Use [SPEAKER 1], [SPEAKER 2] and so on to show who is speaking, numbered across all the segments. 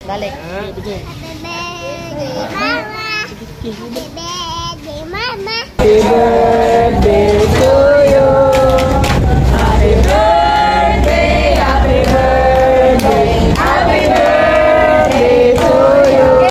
[SPEAKER 1] Balik.
[SPEAKER 2] Happy
[SPEAKER 3] Mama.
[SPEAKER 2] birthday to you. Happy birthday, happy birthday, happy birthday to you.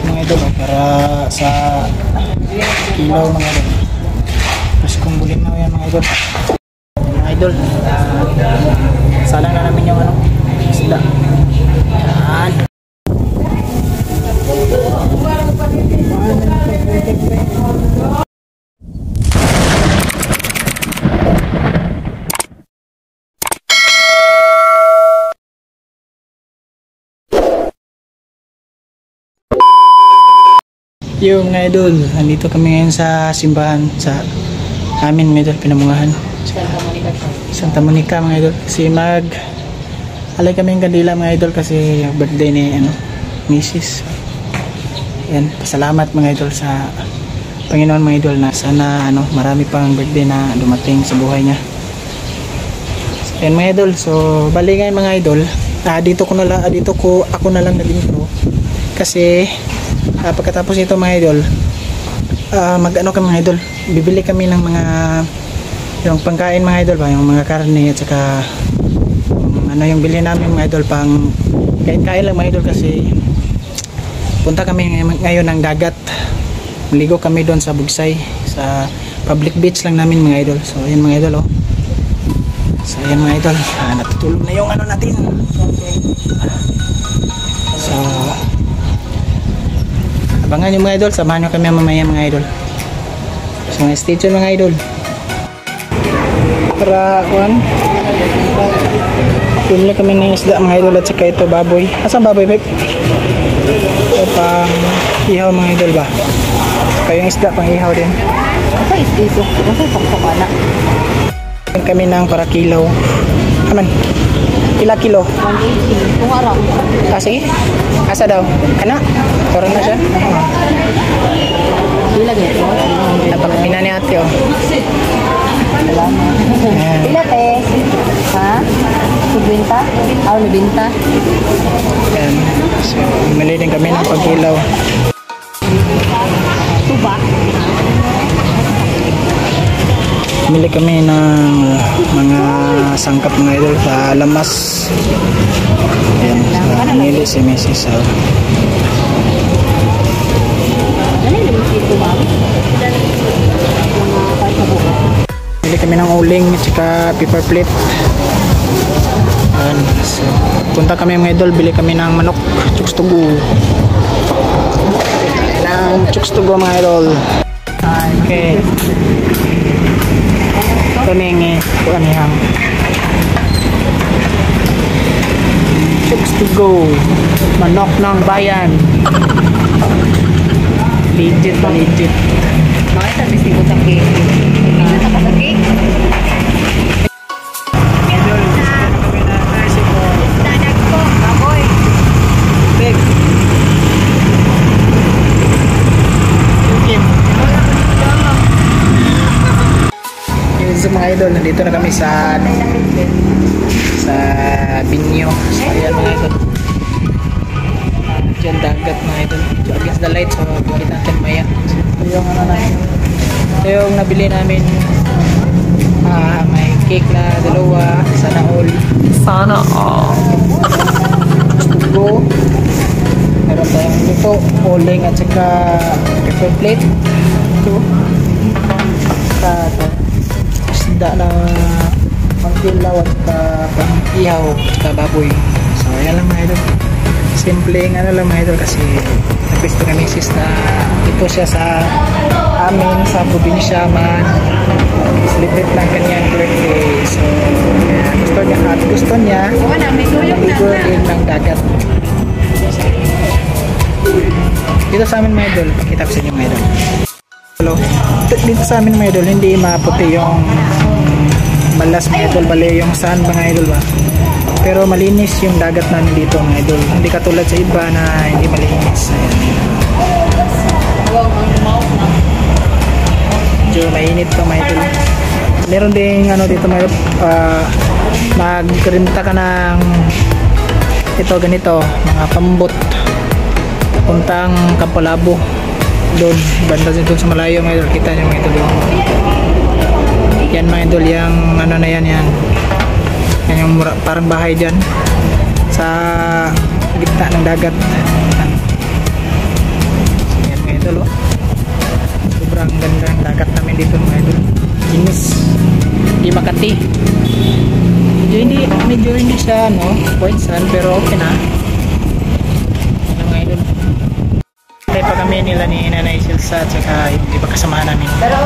[SPEAKER 2] Mga ito para sa kilaw mga ito. Tapos kumbulin na yan mga idol. Mga idol, salang na namin yung isda. Yan. Yung mga idol, nandito kami ngayon sa simbahan sa amin mga idol, Pinamungahan. Santa Monica mga idol. Kasi alay kami yung kandila mga idol kasi birthday ni Mrs. Yan, pasalamat mga idol sa Panginoon mga idol na sana marami pang birthday na dumating sa buhay niya. So, yan mga idol. So bali ngayon mga idol, ako na lang nag-intro kasi pagkatapos ito mga idol, kami mga idol, bibili kami ng mga yung pangkain mga idol ba, yung mga karne at saka yung bili namin mga idol pang kain-kain lang mga idol kasi punta kami ngayon ng dagat, maligo kami doon sa Bugsay, sa public beach lang namin mga idol. So ayan mga idol so ayan mga idol, natutulog na yung natin. So abangan nyo mga idol, samahan nyo kami mamaya mga idol. So stay tuned mga idol. Para bumili kami ng isda mga idol at saka ito baboy. Asan baboy babe? Ito pang ihaw mga idol ba? Saka yung isda pang ihaw din.
[SPEAKER 1] Asa istiso? Asa pakpak anak?
[SPEAKER 2] Kami ng para kilaw. Aman? Kilo?
[SPEAKER 1] 180. Kung araw.
[SPEAKER 2] Sige. Asa daw? Kana? Koron na siya?
[SPEAKER 1] Pila ganito?
[SPEAKER 2] Napakapina ni ate
[SPEAKER 1] Salamat. Pila te? Ha? Subinta? Nabinta?
[SPEAKER 2] Ayan. So, bumili din kami ng pagkilaw.
[SPEAKER 1] Tuba?
[SPEAKER 2] Bumili kami ng mga sangkap mga idol sa lamas. Ayan. Nili si Mrs.
[SPEAKER 1] Ano yung dito ba?
[SPEAKER 2] Bili kami ng uling at saka pepper plate. Ayan. So, punta kami mga idol, bili kami ng manok, chukstugu. Ng chukstugu mga idol. Okay. Ito ning kuanihang chukstugu, manok ng bayan. Legit ba legit?
[SPEAKER 1] Makita bisig sa cake. Bisa sa sa cake? Dadag ko, baboy.
[SPEAKER 2] Big. So mga idol, nandito na kami sa Binyo. So ayan mga idol. Diyan dagat mga idol. So against the light, so bukit natin maya. So yung ito yung nabili namin. May cake na dalawa, sana all. Gusto. Meron tayong luto, uling at saka pepper plate. Ito. Isda na pangkilaw at saka pang-ihaw at saka baboy. So ayan lang mga idol. Simple lang mga idol kasi nagpisto kami sis na ito siya sa amin sa probinsya man. Celebrate lang kanyang birthday. So gusto niya maligo din ng dagat. Dito sa amin mga idol, pakita ko sa inyo mga idol. Hello. Dito sa amin mga idol, hindi maputi yung balas mga idol, bali yung sand mga idol ba. Pero malinis yung dagat namin dito mga idol. Hindi katulad sa iba na hindi malinis. Ayan. Medyo mainit pa mga idol. meron ding ano dito may magrenta ka ng ito ganito, mga pambot puntang Kampalabo doon, banda dito sa malayo mga idol, kita nyo mga idol yan mga idol, yung ano na yan yan yung parang bahay dyan sa gitna ng dagat yan mga idol sobrang ganda ng dagat namin dito mga idol, inis di Makati. Medyo hindi siya white sand pero okay na. Ano mga idol. Tayo pa kami nila ni Nanay Silsa at saka yung iba kasamahan namin.
[SPEAKER 1] Pero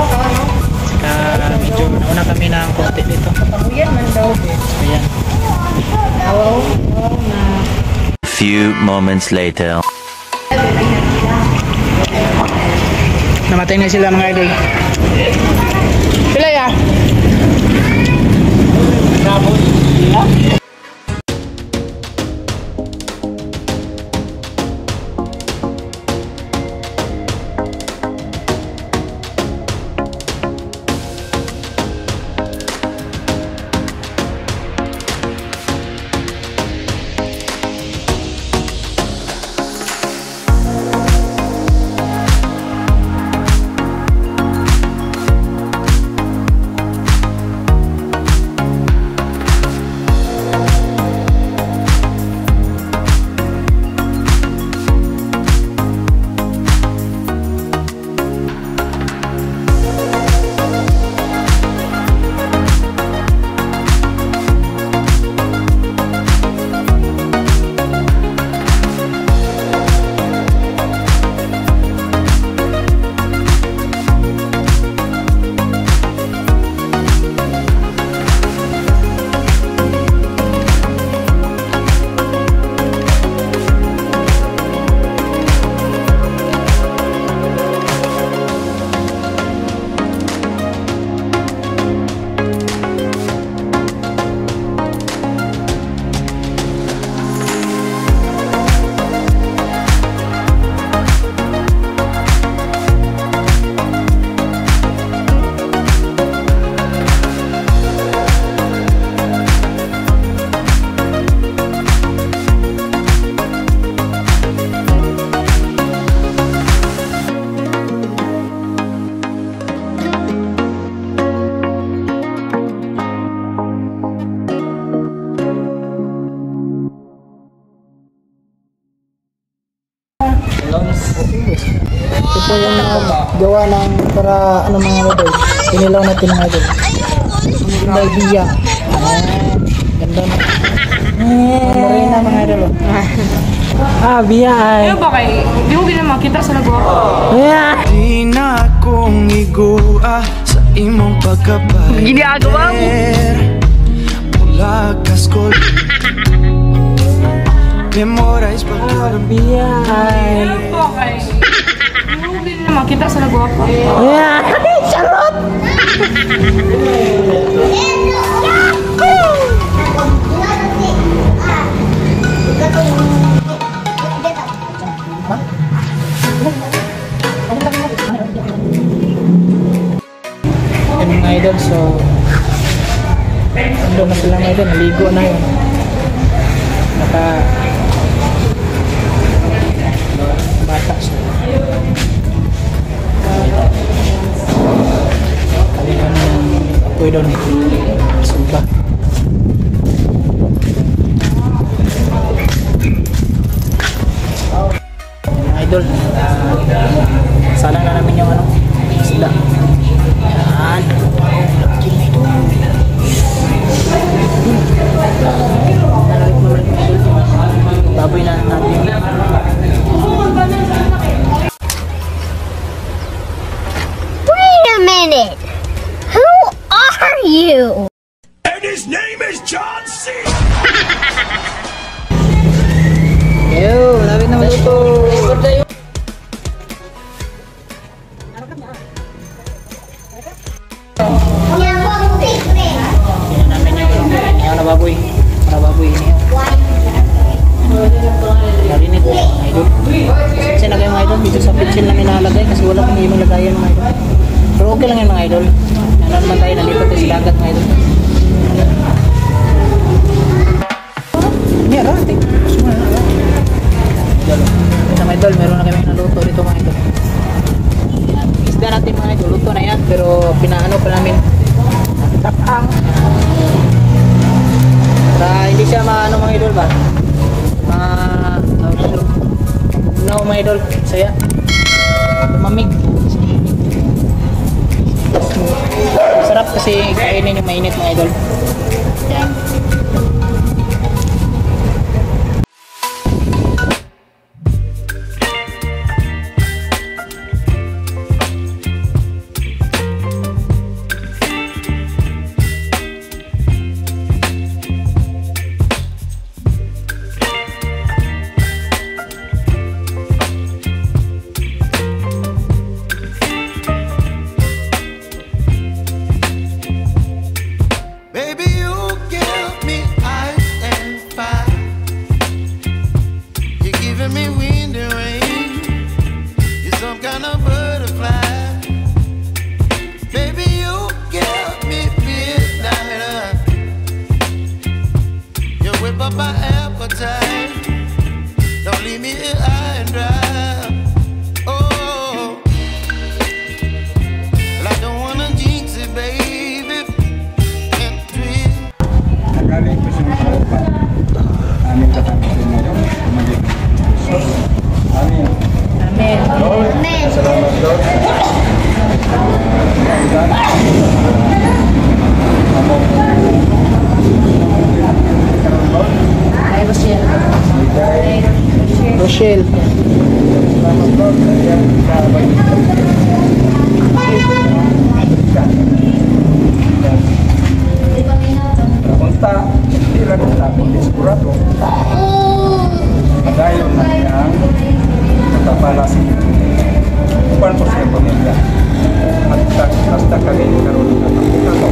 [SPEAKER 2] Saka medyo nauna kami ng konti dito.
[SPEAKER 1] Kapabuyan man daw.
[SPEAKER 2] Ayan.
[SPEAKER 1] Wow na.
[SPEAKER 3] Few moments later.
[SPEAKER 2] Namatay na sila mga idol. Sila ya. Ito po yung gawa ng para ano mga idol. Pinilaw natin mga idol. May biya. Ganda na. Marina mga idol. Biya ay.
[SPEAKER 1] Ano ba kay? Di mo gina makita sa lagwa.
[SPEAKER 4] Di na akong igua sa imong pagkabayar.
[SPEAKER 1] Ginagawa mo.
[SPEAKER 4] Mula kaskol memorize
[SPEAKER 2] Biya ay.
[SPEAKER 1] Ano ba kay? Di mo gina makita sa lagwa.
[SPEAKER 2] Charot! Yan mga idol, so ando na sila mga idol, naligo na yun. Bata siya. Kalihan ng apoy doon. Suba. Mga idol, salang na namin yung isda. Yan. Laki na ito. Baboy na natin.
[SPEAKER 5] Wait a minute! Who are you?
[SPEAKER 4] and his name is John C.
[SPEAKER 2] Yo, lapit na maluto. Yan namin yung nababoy. Nababoy niya. Narinit mga idol. Kasi na kayo mga idol, dito sa pitsil namin nakalagay kasi wala kang ibang lagayan mga idol. Pero okay lang yan mga idol. Ano naman tayo, nandito tayo sa dagat mga idol. Hindi, rati. Sa mga idol, meron na kami naluto dito mga idol. Yan, isda natin mga idol, luto na yan, pero pinaano pa namin tapang. Para hindi siya maano mga idol ba? No mga idol, saya. Mamig. Sarap kasi kainin yung mainit mga idol. Yan. Rochelle.
[SPEAKER 6] Punta, hindi lang sa kundi sigurado. Padayon na niyang katapala si upan po siya pamilya. At hasta kami karoon na tapunan ko.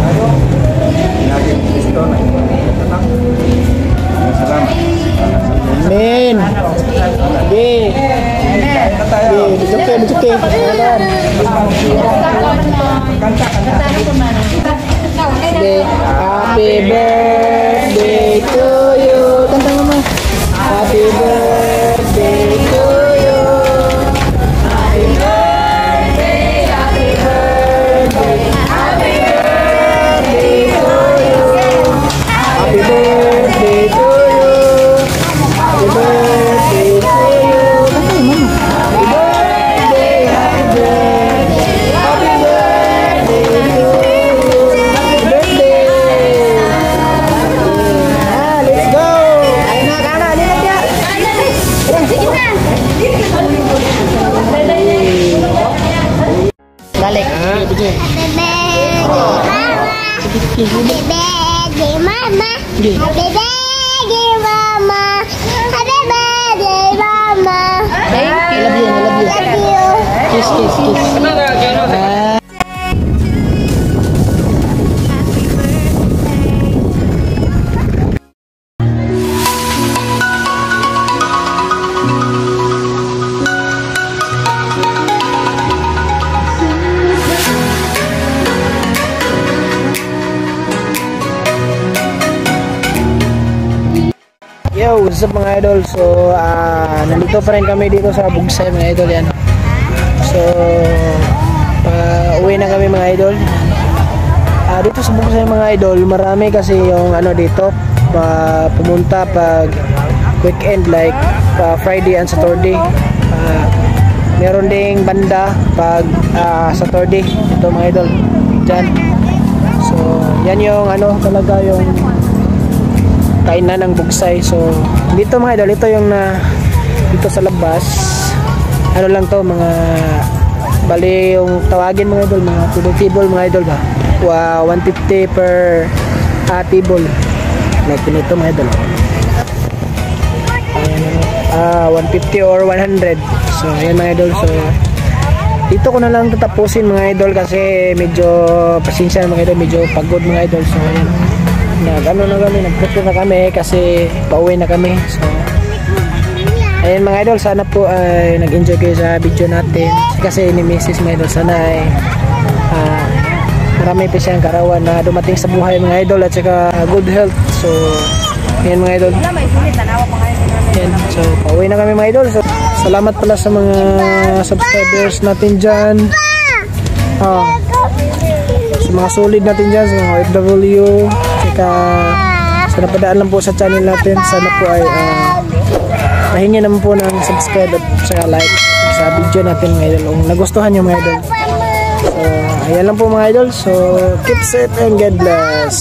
[SPEAKER 6] Tayo, naging Kristo na ito. Salamat.
[SPEAKER 2] Amen. Okay. It's okay. Happy birthday to you. Kanta naman. Happy birthday to you. Happy birthday. Happy birthday. Happy birthday to you. Happy birthday to you. Happy birthday to you. Happy birthday, happy birthday, happy birthday to you. Happy birthday. Let's go. Ayun na, kana, dito siya. Sige na. Balik.
[SPEAKER 5] Happy birthday, mama. Happy birthday, mama. Happy birthday, mama.
[SPEAKER 2] I love you.
[SPEAKER 5] Love you.
[SPEAKER 2] Kiss. Yo, what's up mga idol? So, nandito pa rin kami dito sa Bugsay mga idol yan. So, uwi na kami mga idol. Dito sa Bugsay mga idol, marami kasi yung ano dito, pumunta pag weekend like Friday and Saturday. Meron ding banda pag Saturday ito mga idol dyan. So, yan yung ano talaga yung kainan ng Bugsay. So dito mga idol, ito yung dito sa labas, ano lang to, mga bali yung tawagin mga idol, mga table mga idol ba, 150 per table like ganito mga idol. 150 or 100. So ayan mga idol, so dito ko na lang tatapusin mga idol kasi medyo pasensya mga idol, medyo pagod mga idol. So ayan, nag-prepare na kami kasi pauwi na kami. So Ayan mga idol, sana po ay nag-enjoy kayo sa video natin. Kasi ni Mrs. mga idol, sana ay marami pa siyang karawan na dumating sa buhay mga idol at saka good health. So, ayan mga idol. Ayan, so pauwi na kami mga idol. So, salamat pala sa mga subscribers natin dyan. Sa mga solid natin dyan, sa mga OFW. Saka sa napadaan lang po sa channel natin. Sana po ay mahingi naman po ng subscribe at saka like sa video natin mga idol. Kung nagustuhan nyo mga idol. So, ayan lang po mga idol. So, keep safe and God bless.